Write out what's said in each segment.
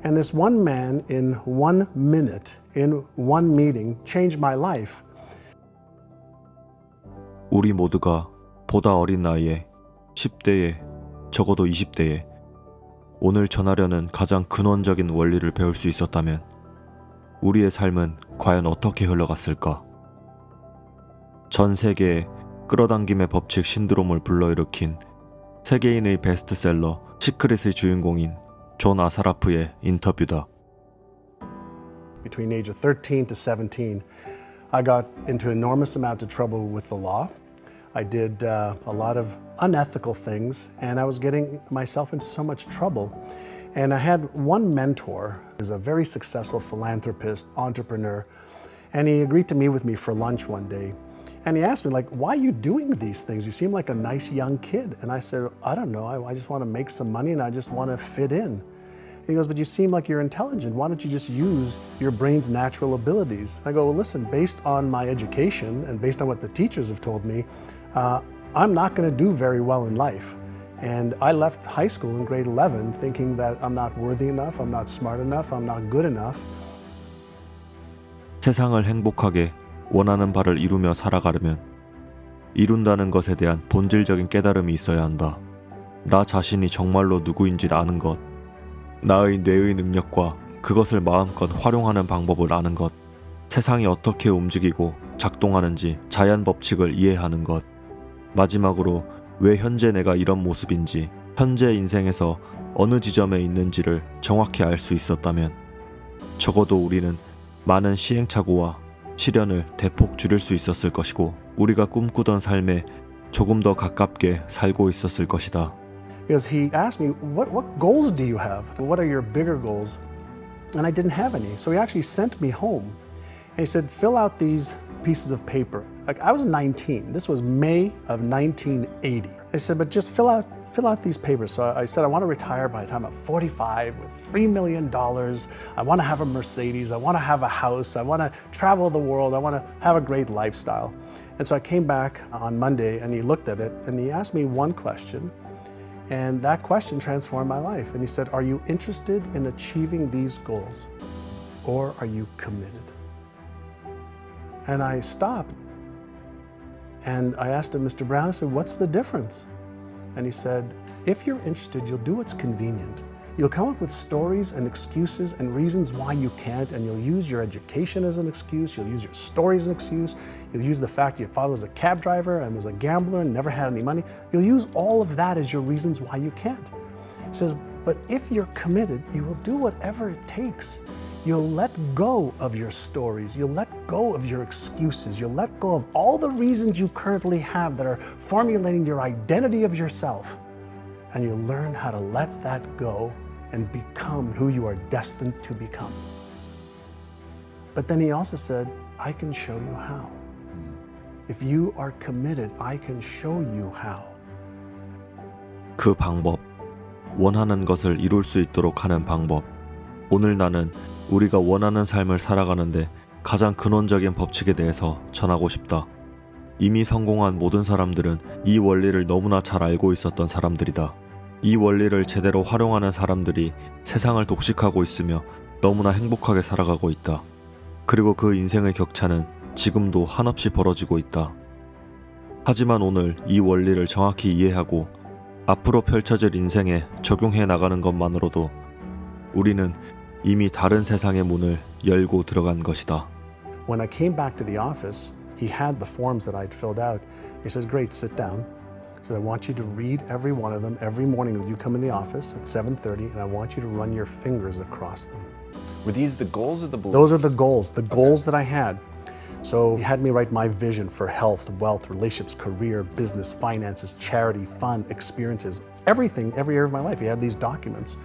And this one man in 1 minute, in one meeting, changed my life. 우리 모두가 보다 어린 나이에 10대에 적어도 20대에 오늘 전하려는 가장 근원적인 원리를 배울 수 있었다면 우리의 삶은 과연 어떻게 흘러갔을까? 전 세계에 끌어당김의 법칙 신드롬을 불러일으킨 세계인의 베스트셀러 시크릿의 주인공인 존아사라프의 인터뷰다. Between age of 13 to 17, I got into enormous amount of trouble with the law. I did a lot of unethical things, and I was getting myself into so much trouble. And I had one mentor, who's a very successful philanthropist, entrepreneur, and he agreed to meet with me for lunch one day. And he asked me, like, why are you doing these things? You seem like a nice young kid. And I said, I don't know, I just want to make some money and I just want to fit in. And he goes, but you seem like you're intelligent. Why don't you just use your brain's natural abilities? I go, well, listen, based on my education and based on what the teachers have told me, I'm not going to do very well in life. And I left high school in grade 11 thinking that I'm not worthy enough, I'm not smart enough, I'm not good enough. 세상을 행복하게 원하는 바를 이루며 살아가려면 이룬다는 것에 대한 본질적인 깨달음이 있어야 한다. 나 자신이 정말로 누구인지 아는 것, 나의 뇌의 능력과 그것을 마음껏 활용하는 방법을 아는 것, 세상이 어떻게 움직이고 작동하는지 자연 법칙을 이해하는 것, 마지막으로 왜 현재 내가 이런 모습인지, 현재 인생에서 어느 지점에 있는지를 정확히 알 수 있었다면 적어도 우리는 많은 시행착오와 시련을 대폭 줄일 수 있었을 것이고 우리가 꿈꾸던 삶에 조금 더 가깝게 살고 있었을 것이다. Because he asked me, what goals do you have? What are your bigger goals? And I didn't have any. So he actually sent me home. And he said, fill out these pieces of paper. Like, I was 19. This was May of 1980. I said, but just fill out these papers. So I said, I want to retire by the time I'm 45 with $3 million. I want to have a Mercedes. I want to have a house. I want to travel the world. I want to have a great lifestyle. And so I came back on Monday and he looked at it and he asked me one question. And that question transformed my life. And he said, are you interested in achieving these goals or are you committed? And I stopped and I asked him, Mr. Brown, I said, what's the difference? And he said, if you're interested, you'll do what's convenient. You'll come up with stories and excuses and reasons why you can't, and you'll use your education as an excuse, you'll use your stories as an excuse, you'll use the fact your father was a cab driver and was a gambler and never had any money. You'll use all of that as your reasons why you can't. He says, but if you're committed, you will do whatever it takes. You'll let go of your stories, you'll let go of your excuses, you'll let go of all the reasons you currently have that are formulating your identity of yourself, and you'll learn how to let that go and become who you are destined to become. But then he also said, I can show you how. If you are committed, I can show you how. 그 방법, 원하는 것을 이룰 수 있도록 하는 방법. 오늘 나는 우리가 원하는 삶을 살아가는데 가장 근원적인 법칙에 대해서 전하고 싶다. 이미 성공한 모든 사람들은 이 원리를 너무나 잘 알고 있었던 사람들이다. 이 원리를 제대로 활용하는 사람들이 세상을 독식하고 있으며 너무나 행복하게 살아가고 있다. 그리고 그 인생의 격차는 지금도 한없이 벌어지고 있다. 하지만 오늘 이 원리를 정확히 이해하고 앞으로 펼쳐질 인생에 적용해 나가는 것만으로도 우리는 이미 다른 세상의 문을 열고 들어간 것이다. When I came back to the office, he had the forms that I'd filled out. He says, great, sit down. He said, I want you to read every one of them every morning that you come in the office at 7:30, and I want you to run your fingers across them. Were these the goals or the beliefs? Those are the goals that I had. So he had me write my vision for health, wealth, relationships, career, business, finances, charity, fun, experiences, everything, every area of my life. He had these documents.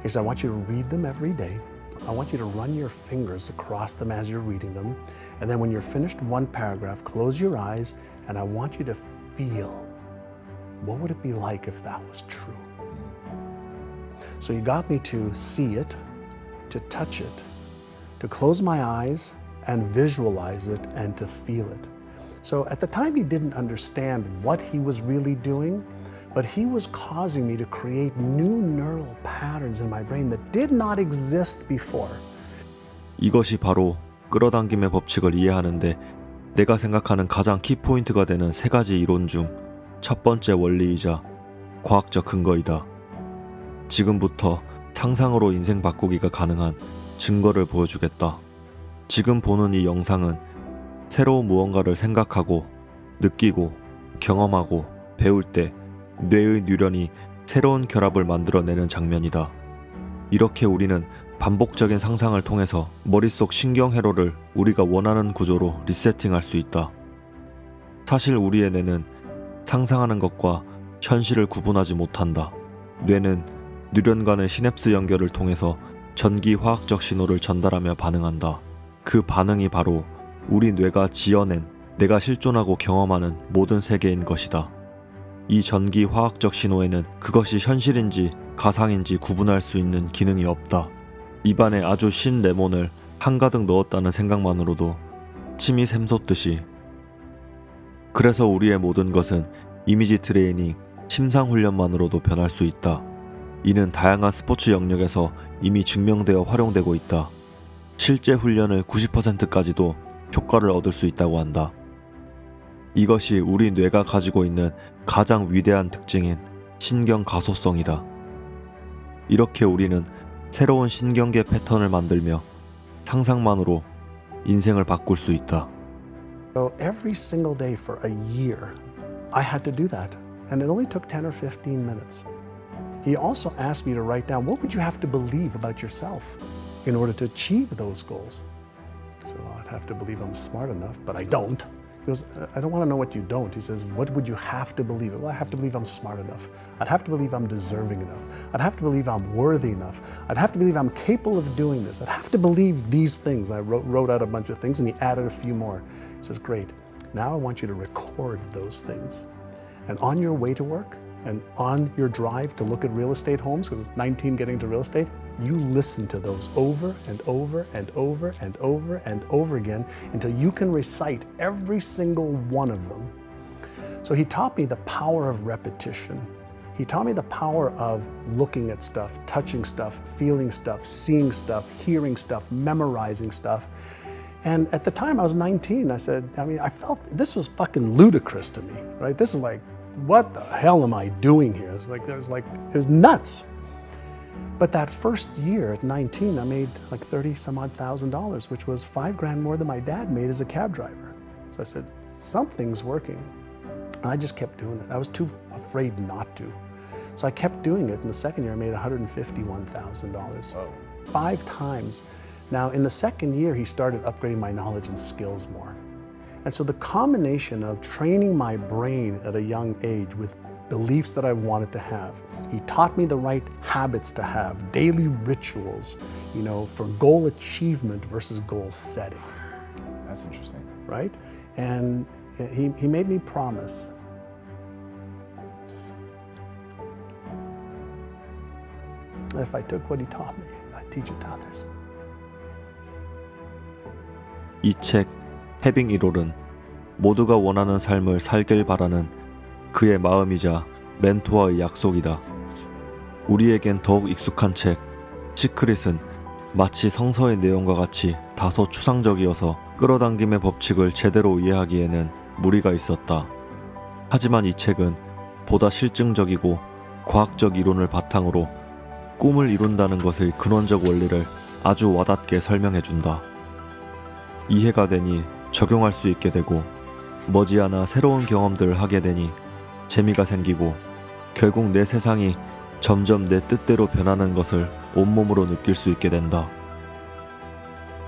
He said, I want you to read them every day. I want you to run your fingers across them as you're reading them. And then when you're finished one paragraph, close your eyes, and I want you to feel, what would it be like if that was true? So he got me to see it, to touch it, to close my eyes and visualize it and to feel it. So at the time he didn't understand what he was really doing, but he was causing me to create new neural patterns in my brain that did not exist before. 이것이 바로 끌어당김의 법칙을 이해하는데 내가 생각하는 가장 키포인트가 되는 세 가지 이론 중 첫 번째 원리이자 과학적 근거이다. 지금부터 상상으로 인생 바꾸기가 가능한 증거를 보여주겠다. 지금 보는 이 영상은 새로운 무언가를 생각하고 느끼고 경험하고 배울 때 뇌의 뉴런이 새로운 결합을 만들어내는 장면이다. 이렇게 우리는 반복적인 상상을 통해서 머릿속 신경회로를 우리가 원하는 구조로 리세팅할 수 있다. 사실 우리의 뇌는 상상하는 것과 현실을 구분하지 못한다. 뇌는 뉴런 간의 시냅스 연결을 통해서 전기 화학적 신호를 전달하며 반응한다. 그 반응이 바로 우리 뇌가 지어낸 내가 실존하고 경험하는 모든 세계인 것이다. 이 전기 화학적 신호에는 그것이 현실인지 가상인지 구분할 수 있는 기능이 없다. 입안에 아주 신 레몬을 한가득 넣었다는 생각만으로도 침이 샘솟듯이. 그래서 우리의 모든 것은 이미지 트레이닝, 심상훈련만으로도 변할 수 있다. 이는 다양한 스포츠 영역에서 이미 증명되어 활용되고 있다. 실제 훈련을 90%까지도 효과를 얻을 수 있다고 한다. 이것이 우리 뇌가 가지고 있는 가장 위대한 특징인 신경 가소성이다. 이렇게 우리는 새로운 신경계 패턴을 만들며 상상만으로 인생을 바꿀 수 있다. So every single day for a year, I had to do that. And it only took 10 or 15 minutes. He also asked me to write down, what would you have to believe about yourself in order to achieve those goals? So I'd have to believe I'm smart enough, but I don't. He goes, I don't want to know what you don't. He says, what would you have to believe? Well, I have to believe I'm smart enough. I'd have to believe I'm deserving enough. I'd have to believe I'm worthy enough. I'd have to believe I'm capable of doing this. I'd have to believe these things. I wrote out a bunch of things and he added a few more. He says, great. Now I want you to record those things. And on your way to work and on your drive to look at real estate homes, because it's 19 getting to real estate, you listen to those over and over and over and over and over again until you can recite every single one of them. So he taught me the power of repetition. He taught me the power of looking at stuff, touching stuff, feeling stuff, seeing stuff, hearing stuff, memorizing stuff. And at the time I was 19, I felt this was fucking ludicrous to me, right? This is like, what the hell am I doing here? It was nuts. But that first year at 19, I made like $30,000, which was $5,000 more than my dad made as a cab driver. So I said, something's working. And I just kept doing it. I was too afraid not to. So I kept doing it. In the second year, I made $151,000. Whoa. 5 times. Now, in the second year, he started upgrading my knowledge and skills more. And so the combination of training my brain at a young age with beliefs that I wanted to have, he taught me the right habits to have, daily rituals, for goal achievement versus goal setting. That's interesting. Right? And he made me promise that if I took what he taught me, I'd teach it to others. 이 책 해빙잇올은 모두가 원하는 삶을 살길 바라는 그의 마음이자 멘토와의 약속이다. 우리에겐 더욱 익숙한 책 시크릿은 마치 성서의 내용과 같이 다소 추상적이어서 끌어당김의 법칙을 제대로 이해하기에는 무리가 있었다. 하지만 이 책은 보다 실증적이고 과학적 이론을 바탕으로 꿈을 이룬다는 것의 근원적 원리를 아주 와닿게 설명해준다. 이해가 되니 적용할 수 있게 되고 머지않아 새로운 경험들을 하게 되니 재미가 생기고 결국 내 세상이 점점 내 뜻대로 변하는 것을 온몸으로 느낄 수 있게 된다.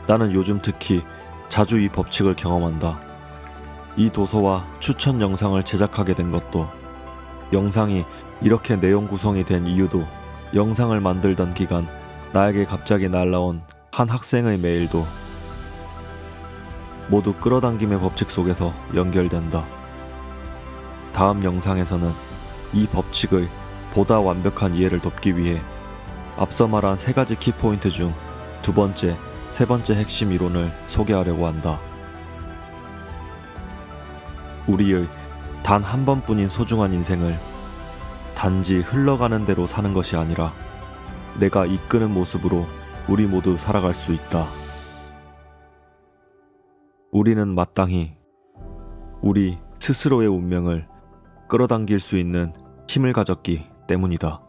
나는 요즘 특히 자주 이 법칙을 경험한다. 이 도서와 추천 영상을 제작하게 된 것도, 영상이 이렇게 내용 구성이 된 이유도, 영상을 만들던 기간 나에게 갑자기 날라온 한 학생의 메일도 모두 끌어당김의 법칙 속에서 연결된다. 다음 영상에서는 이 법칙의 보다 완벽한 이해를 돕기 위해 앞서 말한 3가지 키포인트 중 2번째, 3번째 핵심 이론을 소개하려고 한다. 우리의 단 한 번뿐인 소중한 인생을 단지 흘러가는 대로 사는 것이 아니라 내가 이끄는 모습으로 우리 모두 살아갈 수 있다. 우리는 마땅히 우리 스스로의 운명을 끌어당길 수 있는 힘을 가졌기 때문이다.